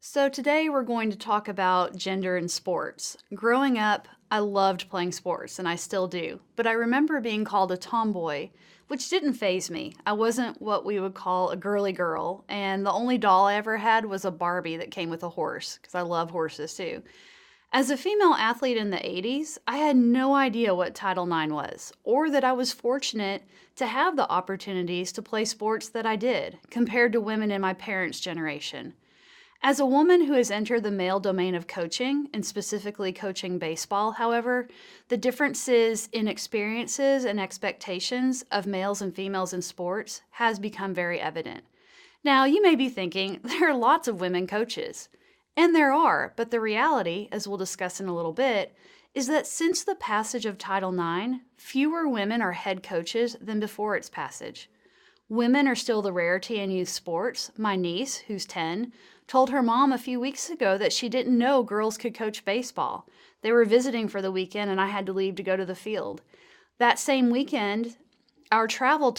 So today we're going to talk about gender in sports. Growing up, I loved playing sports, and I still do. But I remember being called a tomboy, which didn't faze me. I wasn't what we would call a girly girl, and the only doll I ever had was a Barbie that came with a horse, because I love horses too. As a female athlete in the 80s, I had no idea what Title IX was, or that I was fortunate to have the opportunities to play sports that I did, compared to women in my parents' generation. As a woman who has entered the male domain of coaching, and specifically coaching baseball, however, the differences in experiences and expectations of males and females in sports has become very evident. Now, you may be thinking, there are lots of women coaches. And there are, but the reality, as we'll discuss in a little bit, is that since the passage of Title IX, fewer women are head coaches than before its passage. Women are still the rarity in youth sports. My niece, who's 10, told her mom a few weeks ago that she didn't know girls could coach baseball. They were visiting for the weekend and I had to leave to go to the field. That same weekend, our travel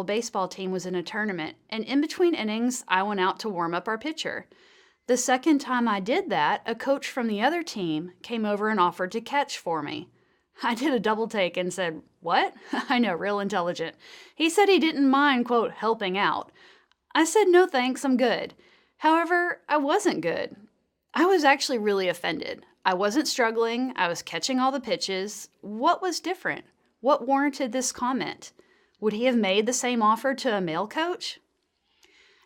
baseball team was in a tournament, and in between innings, I went out to warm up our pitcher. The second time I did that, a coach from the other team came over and offered to catch for me. I did a double take and said, "What?" I know, real intelligent. He said he didn't mind, quote, helping out. I said, "No thanks, I'm good." However, I wasn't good. I was actually really offended. I wasn't struggling. I was catching all the pitches. What was different? What warranted this comment? Would he have made the same offer to a male coach?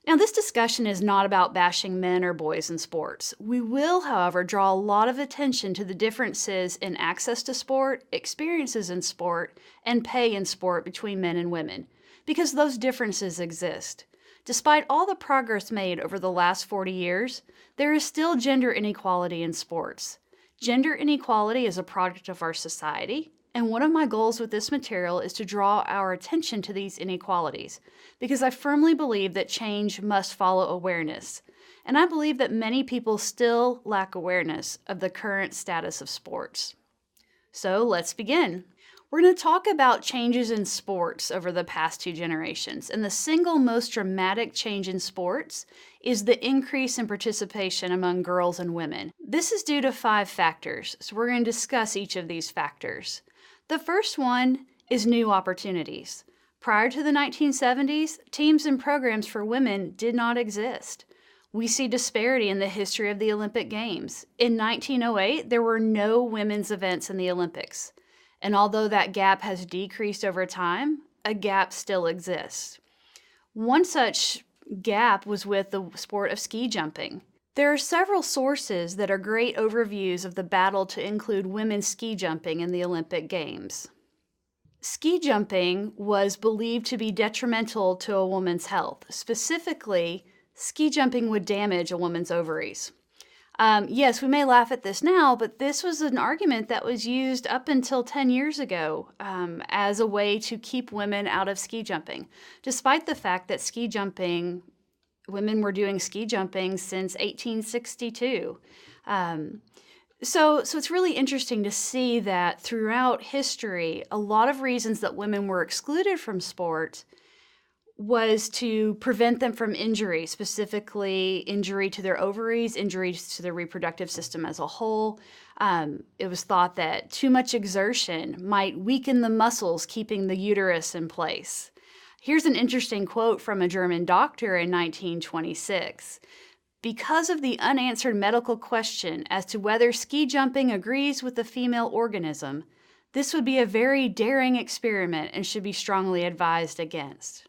Now, this discussion is not about bashing men or boys in sports. We will, however, draw a lot of attention to the differences in access to sport, experiences in sport, and pay in sport between men and women, because those differences exist. Despite all the progress made over the last 40 years, there is still gender inequality in sports. Gender inequality is a product of our society, and one of my goals with this material is to draw our attention to these inequalities, because I firmly believe that change must follow awareness. And I believe that many people still lack awareness of the current status of sports. So let's begin. We're going to talk about changes in sports over the past two generations, and the single most dramatic change in sports is the increase in participation among girls and women. This is due to 5 factors, so we're going to discuss each of these factors. The first one is new opportunities. Prior to the 1970s, teams and programs for women did not exist. We see disparity in the history of the Olympic Games. In 1908, there were no women's events in the Olympics. And although that gap has decreased over time, a gap still exists. One such gap was with the sport of ski jumping. There are several sources that are great overviews of the battle to include women's ski jumping in the Olympic Games. Ski jumping was believed to be detrimental to a woman's health. Specifically, ski jumping would damage a woman's ovaries. Yes, we may laugh at this now, but this was an argument that was used up until 10 years ago as a way to keep women out of ski jumping, despite the fact that women were doing ski jumping since 1862. So it's really interesting to see that throughout history, a lot of reasons that women were excluded from sport was to prevent them from injury, specifically injury to their ovaries, injuries to their reproductive system as a whole. It was thought that too much exertion might weaken the muscles keeping the uterus in place. Here's an interesting quote from a German doctor in 1926. "Because of the unanswered medical question as to whether ski jumping agrees with the female organism, this would be a very daring experiment and should be strongly advised against."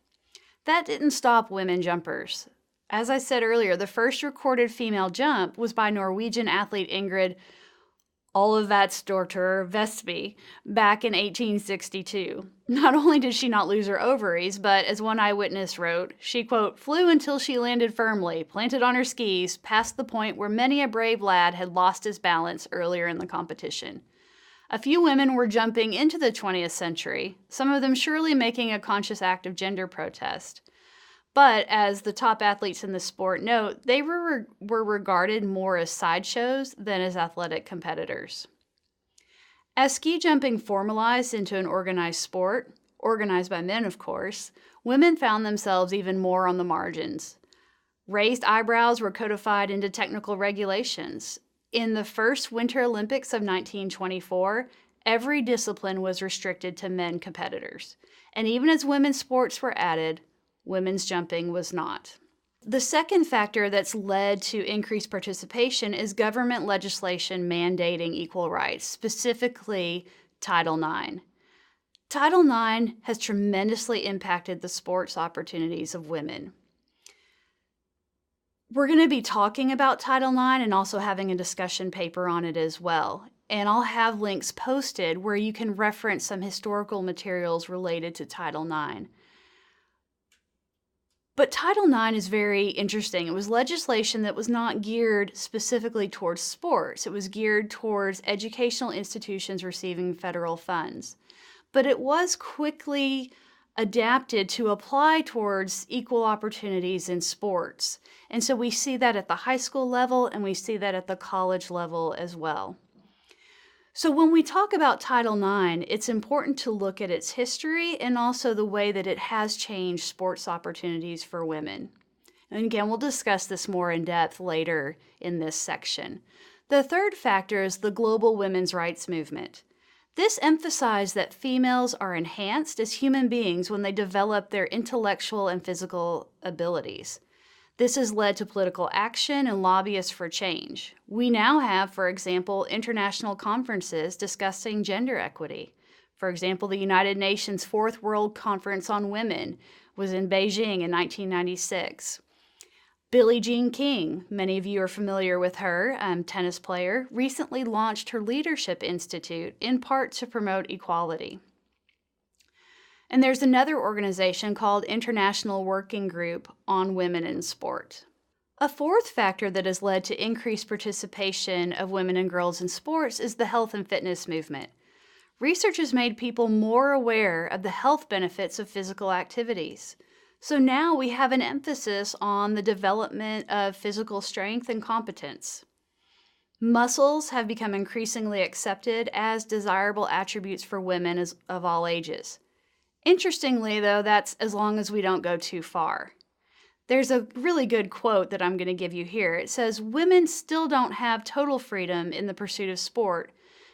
That didn't stop women jumpers. As I said earlier, the first recorded female jump was by Norwegian athlete Ingrid Olavedsdottir Vestby back in 1862. Not only did she not lose her ovaries, but as one eyewitness wrote, she, quote, flew until she landed firmly, planted on her skis, past the point where many a brave lad had lost his balance earlier in the competition. A few women were jumping into the 20th century, some of them surely making a conscious act of gender protest. But as the top athletes in the sport note, they were regarded more as sideshows than as athletic competitors. As ski jumping formalized into an organized sport, organized by men of course, women found themselves even more on the margins. Raised eyebrows were codified into technical regulations. In the first Winter Olympics of 1924, every discipline was restricted to men competitors. And even as women's sports were added, women's jumping was not. The second factor that's led to increased participation is government legislation mandating equal rights, specifically Title IX. Title IX has tremendously impacted the sports opportunities of women. We're going to be talking about Title IX and also having a discussion paper on it as well. And I'll have links posted where you can reference some historical materials related to Title IX. But Title IX is very interesting. It was legislation that was not geared specifically towards sports. It was geared towards educational institutions receiving federal funds. But it was quickly adapted to apply towards equal opportunities in sports. And so we see that at the high school level and we see that at the college level as well. So when we talk about Title IX, it's important to look at its history and also the way that it has changed sports opportunities for women. And again, we'll discuss this more in depth later in this section. The third factor is the global women's rights movement. This emphasized that females are enhanced as human beings when they develop their intellectual and physical abilities. This has led to political action and lobbyists for change. We now have, for example, international conferences discussing gender equity. For example, the United Nations Fourth World Conference on Women was in Beijing in 1996. Billie Jean King, many of you are familiar with her, tennis player, recently launched her Leadership Institute in part to promote equality. And there's another organization called International Working Group on Women in Sport. A fourth factor that has led to increased participation of women and girls in sports is the health and fitness movement. Research has made people more aware of the health benefits of physical activities. So now we have an emphasis on the development of physical strength and competence. Muscles have become increasingly accepted as desirable attributes for women of all ages. Interestingly, though, that's as long as we don't go too far. There's a really good quote that I'm going to give you here. It says, "Women still don't have total freedom in the pursuit of sport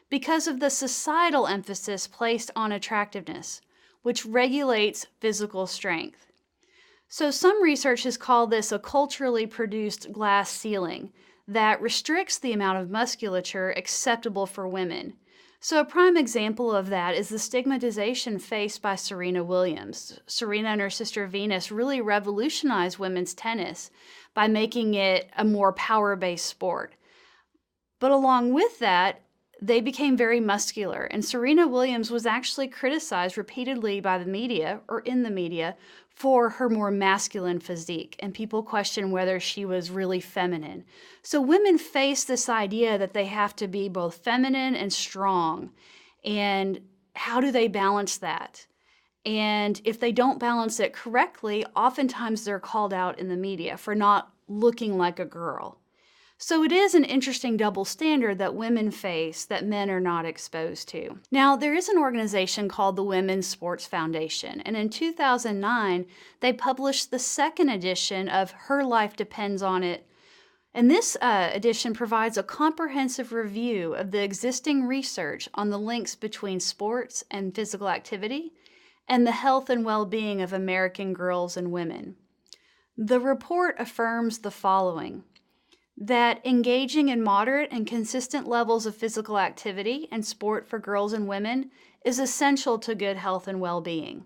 because of the societal emphasis placed on attractiveness, which regulates physical strength." So some research has called this a culturally produced glass ceiling that restricts the amount of musculature acceptable for women. So a prime example of that is the stigmatization faced by Serena Williams. Serena and her sister Venus really revolutionized women's tennis by making it a more power-based sport. But along with that, they became very muscular, and Serena Williams was actually criticized repeatedly by the media, or in the media, for her more masculine physique, and people questioned whether she was really feminine. So women face this idea that they have to be both feminine and strong, and how do they balance that? And if they don't balance it correctly, oftentimes they're called out in the media for not looking like a girl. So it is an interesting double standard that women face that men are not exposed to. Now, there is an organization called the Women's Sports Foundation, and in 2009, they published the second edition of Her Life Depends on It. And this edition provides a comprehensive review of the existing research on the links between sports and physical activity and the health and well-being of American girls and women. The report affirms the following: that engaging in moderate and consistent levels of physical activity and sport for girls and women is essential to good health and well-being.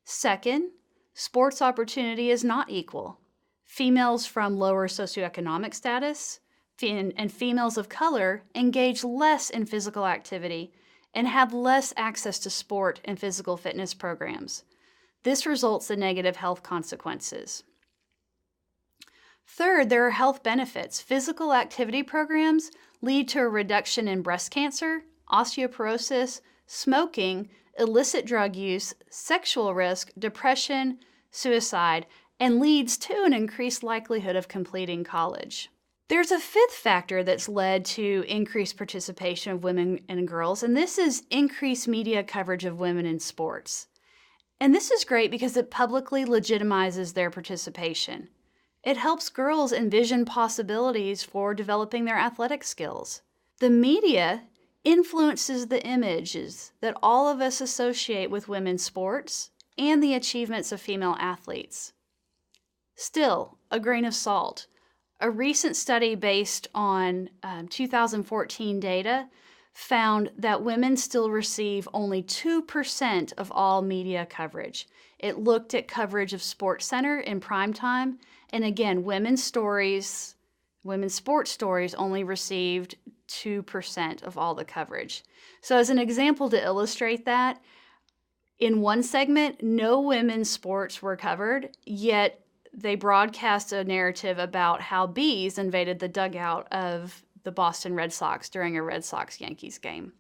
Second, sports opportunity is not equal. Females from lower socioeconomic status and females of color engage less in physical activity and have less access to sport and physical fitness programs. This results in negative health consequences. Third, there are health benefits. Physical activity programs lead to a reduction in breast cancer, osteoporosis, smoking, illicit drug use, sexual risk, depression, suicide, and leads to an increased likelihood of completing college. There's a fifth factor that's led to increased participation of women and girls, and this is increased media coverage of women in sports. And this is great because it publicly legitimizes their participation. It helps girls envision possibilities for developing their athletic skills. The media influences the images that all of us associate with women's sports and the achievements of female athletes. Still, a grain of salt. A recent study based on 2014 data found that women still receive only 2% of all media coverage. It looked at coverage of SportsCenter in prime time, and again, women's sports stories only received 2% of all the coverage. So as an example to illustrate that, in one segment, no women's sports were covered, yet they broadcast a narrative about how bees invaded the dugout of the Boston Red Sox during a Red Sox-Yankees game.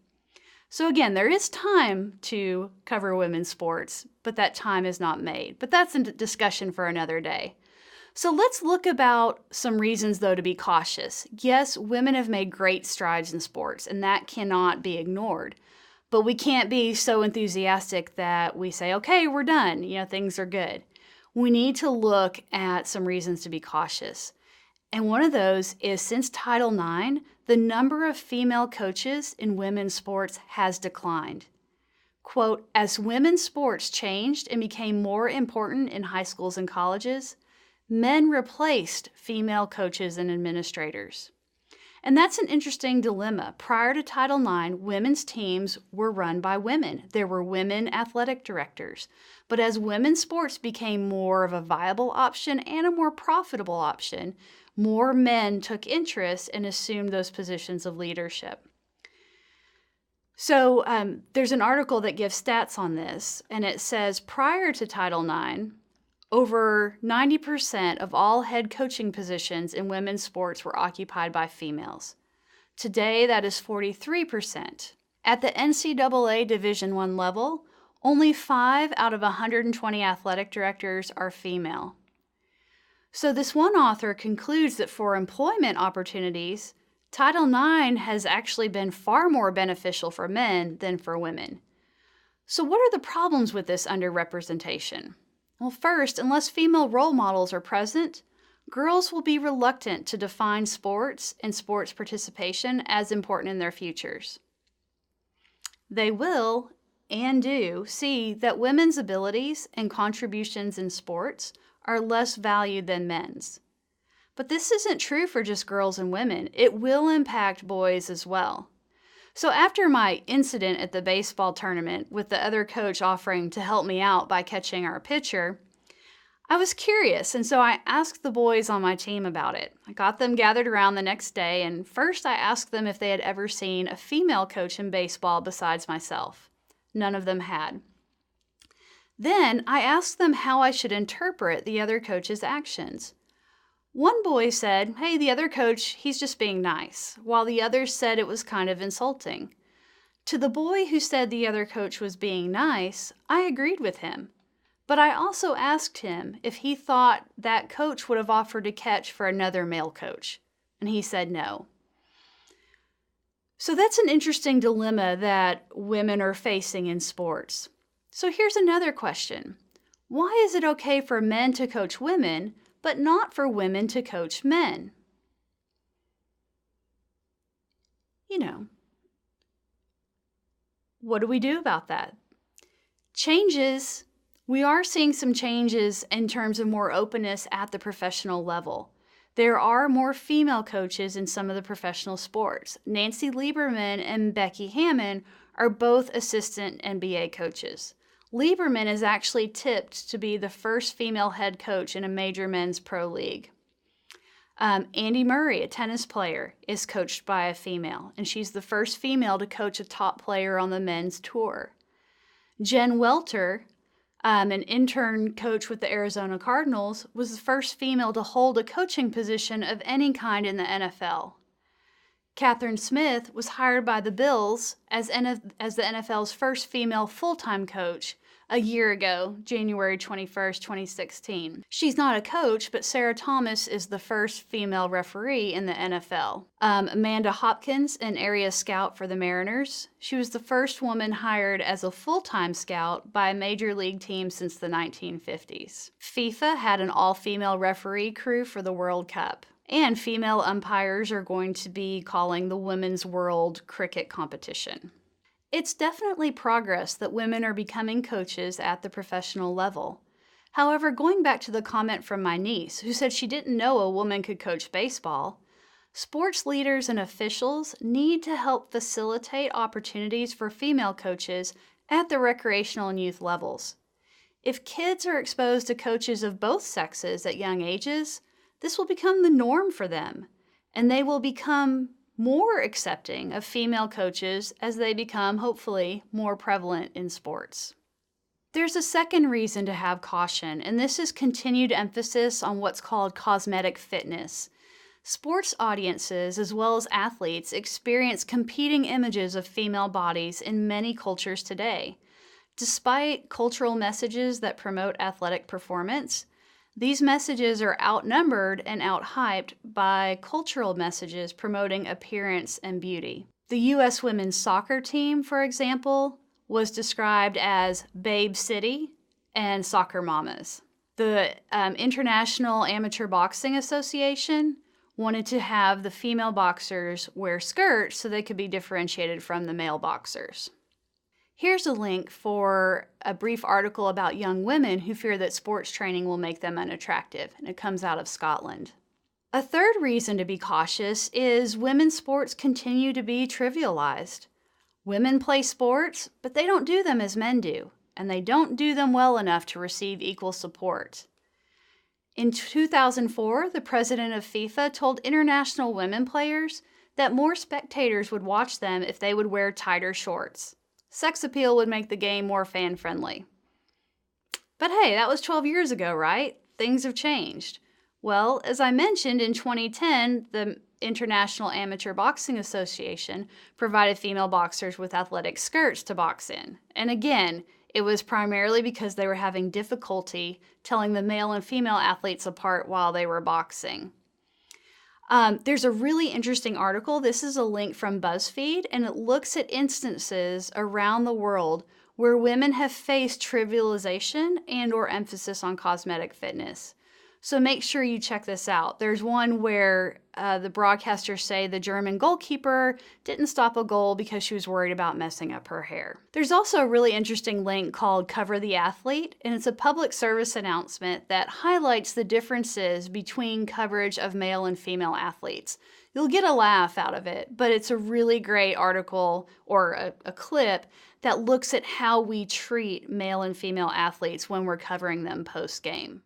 So again, there is time to cover women's sports, but that time is not made. But that's a discussion for another day. So let's look about some reasons, though, to be cautious. Yes, women have made great strides in sports, and that cannot be ignored. But we can't be so enthusiastic that we say, okay, we're done, things are good. We need to look at some reasons to be cautious. And one of those is since Title IX, the number of female coaches in women's sports has declined. Quote, as women's sports changed and became more important in high schools and colleges, men replaced female coaches and administrators. And that's an interesting dilemma. Prior to Title IX, women's teams were run by women. There were women athletic directors. But as women's sports became more of a viable option and a more profitable option, more men took interest and assumed those positions of leadership. So there's an article that gives stats on this, and it says prior to Title IX, over 90% of all head coaching positions in women's sports were occupied by females. Today, that is 43%. At the NCAA Division I level, only 5 out of 120 athletic directors are female. So this one author concludes that for employment opportunities, Title IX has actually been far more beneficial for men than for women. So what are the problems with this underrepresentation? Well, first, unless female role models are present, girls will be reluctant to define sports and sports participation as important in their futures. They will, and do, see that women's abilities and contributions in sports are less valued than men's. But this isn't true for just girls and women. It will impact boys as well. So after my incident at the baseball tournament with the other coach offering to help me out by catching our pitcher, I was curious, and so I asked the boys on my team about it. I got them gathered around the next day, and first I asked them if they had ever seen a female coach in baseball besides myself. None of them had. Then I asked them how I should interpret the other coach's actions. One boy said, hey, the other coach, he's just being nice, while the others said it was kind of insulting. To the boy who said the other coach was being nice, I agreed with him. But I also asked him if he thought that coach would have offered to catch for another male coach, and he said no. So that's an interesting dilemma that women are facing in sports. So here's another question. Why is it okay for men to coach women, but not for women to coach men? What do we do about that? We are seeing some changes in terms of more openness at the professional level. There are more female coaches in some of the professional sports. Nancy Lieberman and Becky Hammond are both assistant NBA coaches. Lieberman is actually tipped to be the first female head coach in a major men's pro league. Andy Murray, a tennis player, is coached by a female, and she's the first female to coach a top player on the men's tour. Jen Welter, an intern coach with the Arizona Cardinals, was the first female to hold a coaching position of any kind in the NFL. Catherine Smith was hired by the Bills as the NFL's first female full-time coach, a year ago, January 21st, 2016. She's not a coach, but Sarah Thomas is the first female referee in the NFL. Amanda Hopkins, an area scout for the Mariners. She was the first woman hired as a full-time scout by a major league team since the 1950s. FIFA had an all-female referee crew for the World Cup. And female umpires are going to be calling the Women's World Cricket Competition. It's definitely progress that women are becoming coaches at the professional level. However, going back to the comment from my niece, who said she didn't know a woman could coach baseball, sports leaders and officials need to help facilitate opportunities for female coaches at the recreational and youth levels. If kids are exposed to coaches of both sexes at young ages, this will become the norm for them, and they will become more accepting of female coaches as they become, hopefully, more prevalent in sports. There's a second reason to have caution, and this is continued emphasis on what's called cosmetic fitness. Sports audiences, as well as athletes, experience competing images of female bodies in many cultures today. Despite cultural messages that promote athletic performance, these messages are outnumbered and outhyped by cultural messages promoting appearance and beauty. The U.S. women's soccer team, for example, was described as Babe City and Soccer Mamas. The International Amateur Boxing Association wanted to have the female boxers wear skirts so they could be differentiated from the male boxers. Here's a link for a brief article about young women who fear that sports training will make them unattractive, and it comes out of Scotland. A third reason to be cautious is women's sports continue to be trivialized. Women play sports, but they don't do them as men do, and they don't do them well enough to receive equal support. In 2004, the president of FIFA told international women players that more spectators would watch them if they would wear tighter shorts. Sex appeal would make the game more fan-friendly. But hey, that was 12 years ago, right? Things have changed. Well, as I mentioned, in 2010, the International Amateur Boxing Association provided female boxers with athletic skirts to box in. And again, it was primarily because they were having difficulty telling the male and female athletes apart while they were boxing. There's a really interesting article. This is a link from BuzzFeed, and it looks at instances around the world where women have faced trivialization and or emphasis on cosmetic fitness. So make sure you check this out. There's one where the broadcasters say the German goalkeeper didn't stop a goal because she was worried about messing up her hair. There's also a really interesting link called Cover the Athlete, and it's a public service announcement that highlights the differences between coverage of male and female athletes. You'll get a laugh out of it, but it's a really great article or a clip that looks at how we treat male and female athletes when we're covering them post-game.